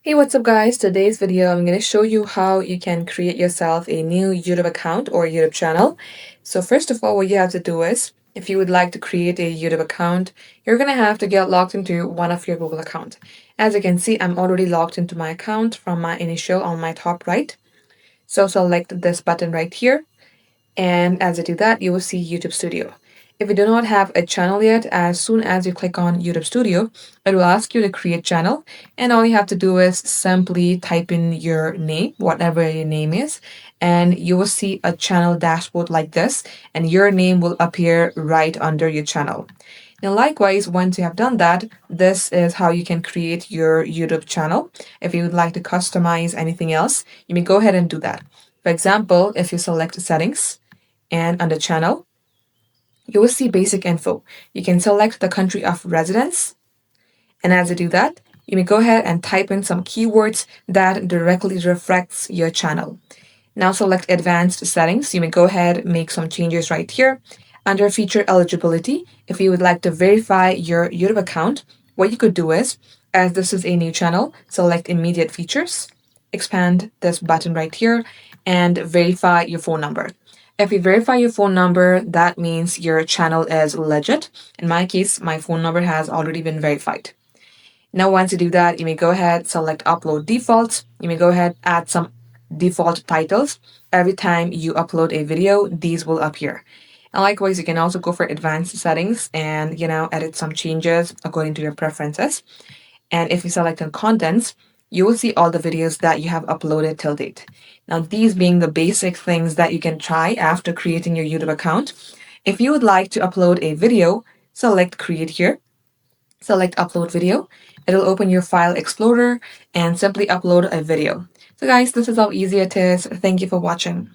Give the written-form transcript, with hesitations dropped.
Hey, what's up guys? Today's video, I'm going to show you how you can create yourself a new YouTube account or YouTube channel. So first of all, what you have to do is, if you would like to create a YouTube account, you're going to have to get logged into one of your Google account. As you can see, I'm already logged into my account from my initial on my top right. So select this button right here. And as you do that, you will see YouTube Studio. If you do not have a channel yet, as soon as you click on YouTube Studio, it will ask you to create channel. And all you have to do is simply type in your name, whatever your name is, and you will see a channel dashboard like this, and your name will appear right under your channel. Now, likewise, once you have done that, this is how you can create your YouTube channel. If you would like to customize anything else, you may go ahead and do that. For example, if you select settings, and under channel, you will see basic info. You can select the country of residence. And as you do that, you may go ahead and type in some keywords that directly reflects your channel. Now select advanced settings. You may go ahead, make some changes right here. Under feature eligibility, if you would like to verify your YouTube account, what you could do is, as this is a new channel, select immediate features, expand this button right here, and verify your phone number. If you verify your phone number, that means your channel is legit. In my case, my phone number has already been verified. Now, once you do that, you may go ahead, select upload defaults. You may go ahead, add some default titles. Every time you upload a video, these will appear. And likewise, you can also go for advanced settings and, edit some changes according to your preferences. And if you select on contents, you will see all the videos that you have uploaded till date. Now, these being the basic things that you can try after creating your YouTube account. If you would like to upload a video, select create here, select upload video. It'll open your file explorer and simply upload a video. So guys, this is how easy it is. Thank you for watching.